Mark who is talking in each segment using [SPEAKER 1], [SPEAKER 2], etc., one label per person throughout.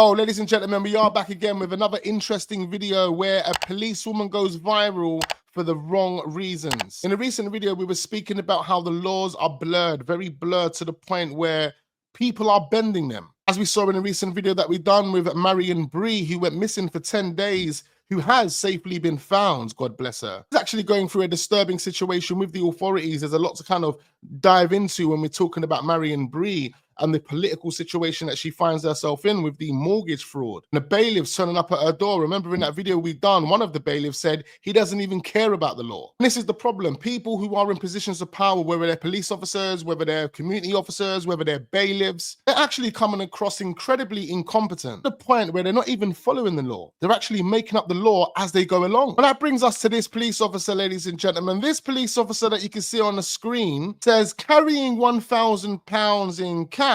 [SPEAKER 1] Oh, ladies and gentlemen, we are back again with another interesting video where a policewoman goes viral for the wrong reasons. In a recent video, we were speaking about how the laws are blurred, very blurred to the point where people are bending them. As we saw in a recent video that we done with Marion Bree, who went missing for 10 days, who has safely been found, God bless her. She's actually going through a disturbing situation with the authorities. There's a lot to kind of dive into when we're talking about Marion Bree and the political situation that she finds herself in with the mortgage fraud. And the bailiffs turning up at her door. Remember in that video we done, one of the bailiffs said he doesn't even care about the law. And this is the problem. People who are in positions of power, whether they're police officers, whether they're community officers, whether they're bailiffs, they're actually coming across incredibly incompetent to the point where they're not even following the law. They're actually making up the law as they go along. And that brings us to this police officer, ladies and gentlemen. This police officer that you can see on the screen says carrying £1,000 in cash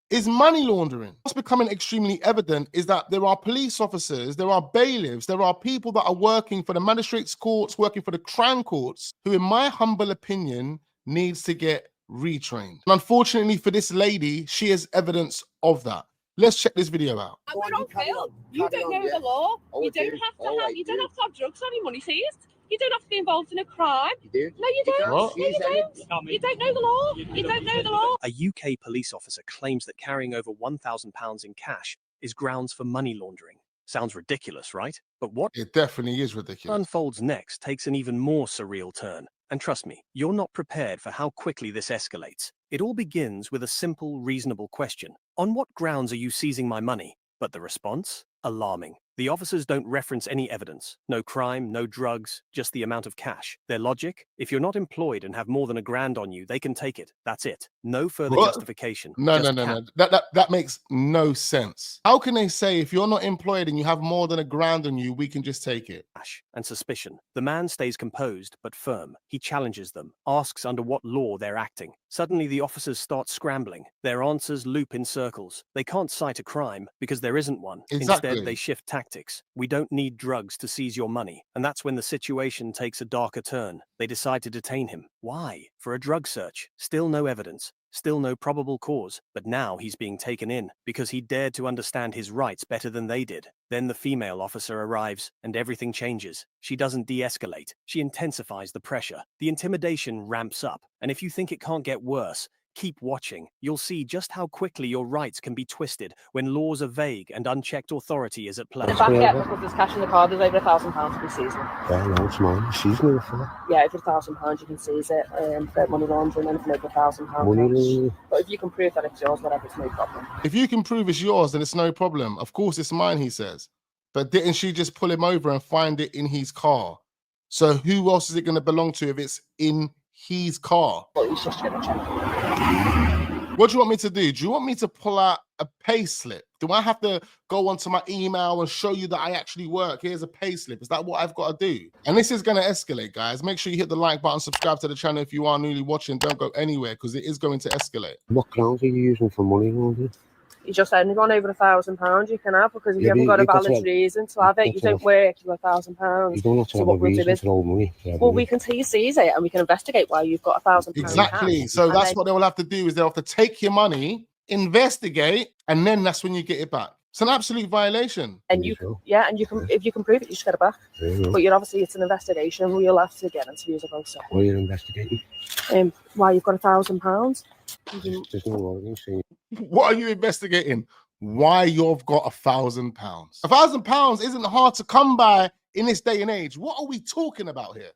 [SPEAKER 1] is money laundering. What's becoming extremely evident is that there are police officers, there are bailiffs, there are people that are working for the magistrates courts, working for the crown courts, who in my humble opinion needs to get retrained. And unfortunately for this lady, she is evidence of that. Let's check this video out.
[SPEAKER 2] We're on bail. You don't know the law. You don't have to have drugs or any money seized. You don't have to be involved in a crime.
[SPEAKER 3] You do?
[SPEAKER 2] No, you don't.
[SPEAKER 1] What?
[SPEAKER 2] No, you don't. You don't know the law. You don't know the law.
[SPEAKER 4] A UK police officer claims that carrying over £1,000 in cash is grounds for money laundering. Sounds ridiculous, right? But what
[SPEAKER 1] It definitely is ridiculous.
[SPEAKER 4] unfolds next takes an even more surreal turn. And trust me, you're not prepared for how quickly this escalates. It all begins with a simple, reasonable question. On what grounds are you seizing my money? But the response? Alarming. The officers don't reference any evidence. No crime, no drugs, just the amount of cash. Their logic? If you're not employed and have more than £1,000 on you, they can take it. That's it. No further
[SPEAKER 1] What?
[SPEAKER 4] justification.
[SPEAKER 1] No.
[SPEAKER 4] Just
[SPEAKER 1] That makes no sense. How can they say if you're not employed and you have more than £1,000 on you, we can just take it?
[SPEAKER 4] cash and suspicion. The man stays composed but firm. He challenges them, asks under what law they're acting. Suddenly the officers start scrambling. Their answers loop in circles. They can't cite a crime because there isn't one.
[SPEAKER 1] Exactly.
[SPEAKER 4] Instead, they shift tactics. We don't need drugs to seize your money. And that's when the situation takes a darker turn. They decide to detain him. Why? For a drug search. Still no evidence. Still no probable cause, but now he's being taken in because he dared to understand his rights better than they did. Then the female officer arrives and everything changes. She doesn't de-escalate. She intensifies the pressure. The intimidation ramps up. And if you think it can't get worse, keep watching. You'll see just how quickly your rights can be twisted when laws are vague and unchecked authority is at play.
[SPEAKER 2] Back yet because there's cash in the car. There's over £1,000 to be seized.
[SPEAKER 3] Yeah, no, it's mine. She's no for
[SPEAKER 2] Yeah, over £1,000 you can seize it for money laundering, anything over £1,000.
[SPEAKER 3] money laundering.
[SPEAKER 2] But if you can prove that it's yours, whatever, it's no problem.
[SPEAKER 1] If you can prove it's yours, then it's no problem. Of course it's mine, he says. But didn't she just pull him over and find it in his car? So who else is it going to belong to if it's in his car?
[SPEAKER 2] But he's just going to check.
[SPEAKER 1] What do you want me to do? Do you want me to pull out a pay slip? Do I have to go onto my email and show you that I actually work? Here's a pay slip. Is that what I've got to do? And this is going to escalate, guys. Make sure you hit the like button, subscribe to the channel if you are newly watching. Don't go anywhere because it is going to escalate.
[SPEAKER 3] What grounds are you using for money laundering?
[SPEAKER 2] You just anyone over £1,000 you can have because if you haven't got a valid reason to have it, you don't work, you've got £1,000.
[SPEAKER 3] You don't have to have a reason to hold money.
[SPEAKER 2] Well, we can seize it and we can investigate why you've got £1,000.
[SPEAKER 1] Exactly. So that's what they will have to do is they'll have to take your money, investigate, and then that's when you get it back. It's an absolute violation.
[SPEAKER 2] And you can, and you can, if you can prove it, you just get it back.
[SPEAKER 3] Yeah.
[SPEAKER 2] But you're obviously, it's an investigation. We'll have to get interviews about it.
[SPEAKER 3] Why are you investigating?
[SPEAKER 2] Why you've got £1,000.
[SPEAKER 3] There's no law saying.
[SPEAKER 1] What are you investigating? Why you've got £1,000? £1,000 isn't hard to come by in this day and age. What are we talking about here?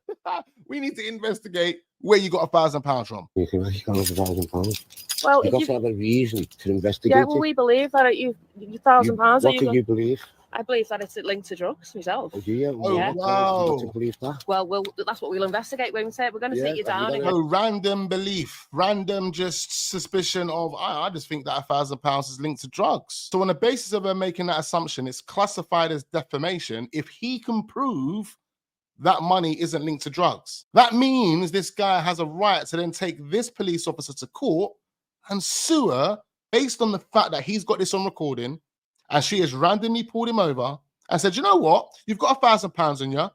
[SPEAKER 1] We need to investigate where you got £1,000 from.
[SPEAKER 3] You can actually have £1,000.
[SPEAKER 2] Well,
[SPEAKER 3] You've got to have a reason to investigate.
[SPEAKER 2] Yeah, well, we believe that you £1,000.
[SPEAKER 3] What do you believe?
[SPEAKER 2] I believe that it's linked to drugs myself.
[SPEAKER 3] Oh, do you?
[SPEAKER 1] Oh,
[SPEAKER 2] yeah.
[SPEAKER 1] Wow.
[SPEAKER 3] What do you believe that?
[SPEAKER 2] Well, that's what we'll investigate. When we say we're going to take you down.
[SPEAKER 1] No random belief, random just suspicion of, I just think that £1,000 is linked to drugs. So on the basis of her making that assumption, it's classified as defamation if he can prove that money isn't linked to drugs. That means this guy has a right to then take this police officer to court and sue her based on the fact that he's got this on recording and she has randomly pulled him over and said, you know what? You've got £1,000 on you.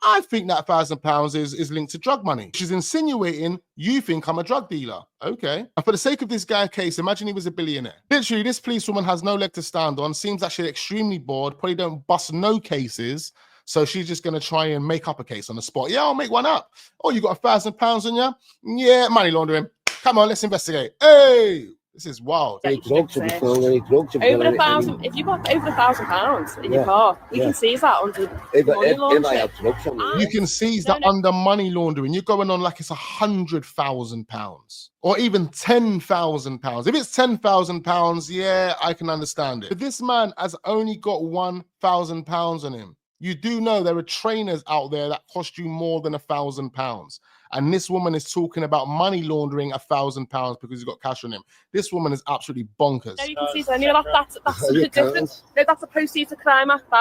[SPEAKER 1] I think that £1,000 is linked to drug money. She's insinuating you think I'm a drug dealer. Okay. And for the sake of this guy's case, imagine he was a billionaire. Literally, this policewoman has no leg to stand on, seems like she's extremely bored, probably don't bust no cases. So she's just going to try and make up a case on the spot. Yeah, I'll make one up. Oh, you got £1,000 on you? Yeah, money laundering. Come on, let's investigate. Hey, this is wild.
[SPEAKER 3] Any drugs, if you found any drugs,
[SPEAKER 2] Over £1,000. If you've got over £1,000 in your car, you can seize that under money laundering.
[SPEAKER 3] If I have drugs on me,
[SPEAKER 1] You can seize that under money laundering. You're going on like it's £100,000 or even £10,000. If it's £10,000, yeah, I can understand it. But this man has only got £1,000 on him. You do know there are trainers out there that cost you more than £1,000. And this woman is talking about money laundering £1,000 because he's got cash on him. This woman is absolutely bonkers.
[SPEAKER 2] No, you can seize any of that. That's different. No, that's a proceeds of crime act.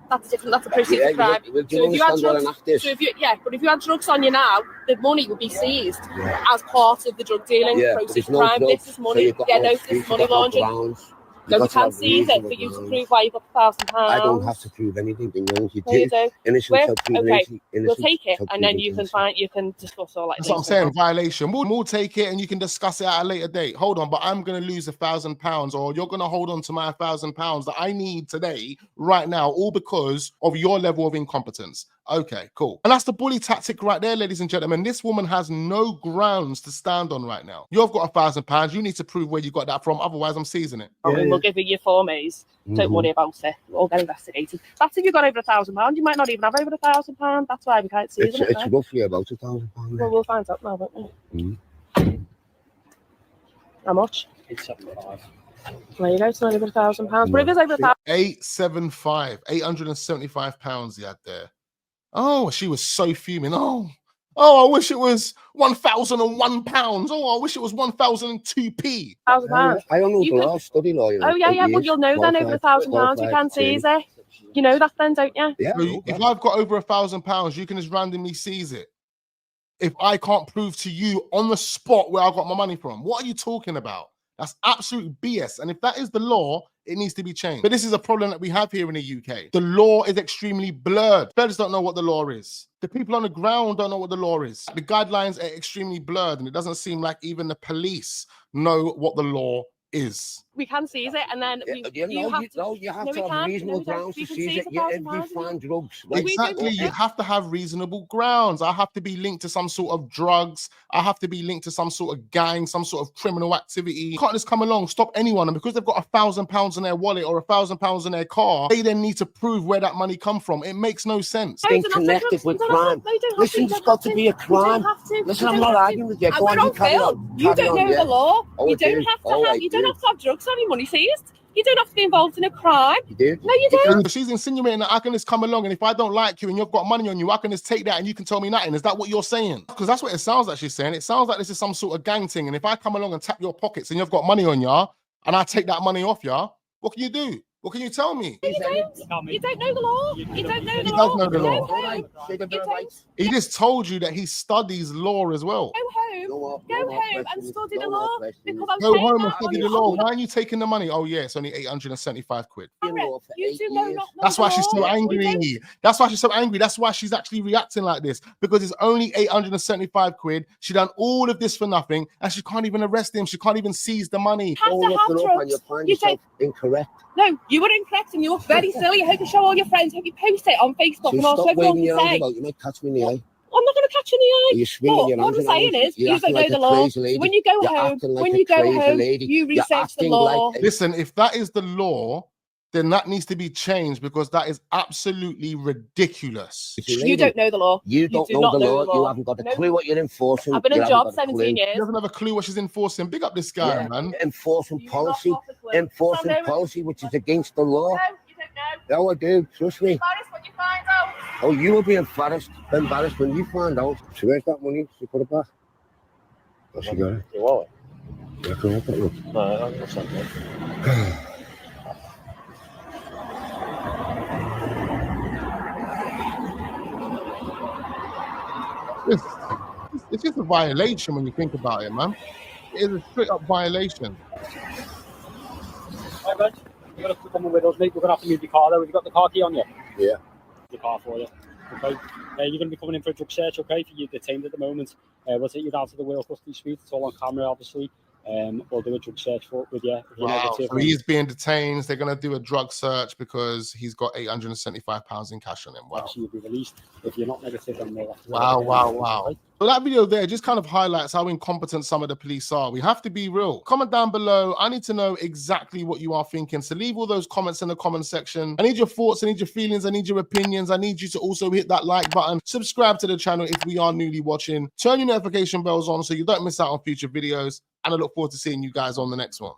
[SPEAKER 2] That's different. That's a proceeds of crime.
[SPEAKER 3] But
[SPEAKER 2] if you had drugs on you now, the money would be seized as part of the drug dealing proceeds of crime. This is money. This is money laundering. No, we can't seize it for you to prove why you got £1,000.
[SPEAKER 3] I don't have to prove anything. You
[SPEAKER 2] do.
[SPEAKER 3] Innocent.
[SPEAKER 2] We'll take it, and then you can discuss all that.
[SPEAKER 1] That's what I'm saying. Violation. We'll take it, and you can discuss it at a later date. Hold on, but I'm going to lose £1,000, or you're going to hold on to my £1,000 that I need today, right now, all because of your level of incompetence. Okay, cool. And that's the bully tactic right there, ladies and gentlemen. This woman has no grounds to stand on right now. You've got £1,000. You need to prove where you got that from. Otherwise, I'm seizing it.
[SPEAKER 2] We'll give you your Form A's. Don't worry about it. We'll get investigated. That's if you've got over £1,000. You might not even have over £1,000. That's why we can't seize it.
[SPEAKER 3] It's roughly about £1,000.
[SPEAKER 2] Well, we'll find out now, won't we? How much?
[SPEAKER 5] 875.
[SPEAKER 2] There you go. It's not over £1,000. But if it's over £1,000,
[SPEAKER 1] £875 he had there. Oh, she was so fuming. Oh, I wish it was £1,001. Oh, I wish it was 1,002p.
[SPEAKER 2] £1,000.
[SPEAKER 3] I don't know the law, study law.
[SPEAKER 2] Oh, yeah, but you'll know then over £1,000 you can seize it. You know that then, don't you?
[SPEAKER 3] Yeah.
[SPEAKER 1] So if I've got over £1,000, you can just randomly seize it. If I can't prove to you on the spot where I got my money from, what are you talking about? That's absolute BS. And if that is the law, it needs to be changed. But this is a problem that we have here in the UK. The law is extremely blurred. Feds don't know what the law is. The people on the ground don't know what the law is. The guidelines are extremely blurred, and it doesn't seem like even the police know what the law is.
[SPEAKER 2] We can seize it, and then
[SPEAKER 3] you have to have reasonable grounds to seize it. If we find drugs,
[SPEAKER 1] exactly, you have to have reasonable grounds. I have to be linked to some sort of drugs. I have to be linked to some sort of gang, some sort of criminal activity. You can't just come along, stop anyone, and because they've got £1,000 in their wallet or £1,000 in their car, they then need to prove where that money come from. It makes no sense.
[SPEAKER 3] Being connected with crime. Listen, it's got to be a crime. Listen, I'm not arguing with you. Go on,
[SPEAKER 2] you don't know the law. You don't have to have drugs on your money seized. You don't have to be involved in a crime.
[SPEAKER 3] You do?
[SPEAKER 2] No, you don't.
[SPEAKER 1] She's insinuating that I can just come along, and if I don't like you and you've got money on you, I can just take that and you can tell me nothing. Is that what you're saying? Because that's what it sounds like she's saying. It sounds like this is some sort of gang thing. And if I come along and tap your pockets and you've got money on you, and I take that money off you, what can you do? What can you tell me?
[SPEAKER 2] You don't. You don't know the law. You don't know the
[SPEAKER 1] law.
[SPEAKER 2] He does know the
[SPEAKER 1] law. He just told you that he studies law as well.
[SPEAKER 2] Go home and study the law. Because I'm
[SPEAKER 1] Go home and study the law. Why are you taking the money? Oh yeah, it's only 875 quid. That's why she's so angry. That's why she's so angry. That's why she's actually reacting like this, because it's only 875 quid. She done all of this for nothing, and she can't even arrest him. She can't even seize the money.
[SPEAKER 3] You find yourself incorrect.
[SPEAKER 2] No, you were incorrect and you look very silly. I hope you show all your friends. I hope you post it on Facebook and also everyone can say.
[SPEAKER 3] You might catch me in the eye.
[SPEAKER 2] I'm not going to catch you in the eye.
[SPEAKER 3] You're swinging your
[SPEAKER 2] what I'm saying is, you don't know the law. So when you go home, you research the law.
[SPEAKER 1] Listen, if that is the law, then that needs to be changed, because that is absolutely ridiculous.
[SPEAKER 2] You don't know the law.
[SPEAKER 3] You don't know the law. You haven't got a clue what you're enforcing.
[SPEAKER 2] I've been in a job 17 years.
[SPEAKER 1] She doesn't have a clue what she's enforcing. Big up this guy, man.
[SPEAKER 3] Enforcing policy, which is against the law.
[SPEAKER 2] No, you don't know.
[SPEAKER 3] No, I do. Trust me.
[SPEAKER 2] Embarrassed when you find out.
[SPEAKER 3] Oh, you will be embarrassed when you find out. So where's that money? She put it back. Oh, she got it.
[SPEAKER 5] Your wallet?
[SPEAKER 3] Yeah, can I have that look?
[SPEAKER 5] No, that's not good.
[SPEAKER 1] It's just a violation when you think about it, man. It is a straight up violation.
[SPEAKER 5] Hi, Ben. You're going to have to come with us, mate. We're going to have to move the car, though. Have you got the car key on you?
[SPEAKER 3] Yeah.
[SPEAKER 5] The car for you. Okay. You're going to be coming in for a drug search, okay? You're detained at the moment. We'll take you down to the Wales Custody Suite. It's all on camera, obviously. We'll do a drug search with you.
[SPEAKER 1] Wow. So he's being detained. They're going to do a drug search because he's got £875 in cash on him. Wow.
[SPEAKER 5] Obviously, you'll be released. If you're not negative, then we'll have to...
[SPEAKER 1] Wow. So that video there just kind of highlights how incompetent some of the police are. We have to be real. Comment down below. I need to know exactly what you are thinking. So leave all those comments in the comment section. I need your thoughts. I need your feelings. I need your opinions. I need you to also hit that like button. Subscribe to the channel if we are newly watching. Turn your notification bells on so you don't miss out on future videos. And I look forward to seeing you guys on the next one.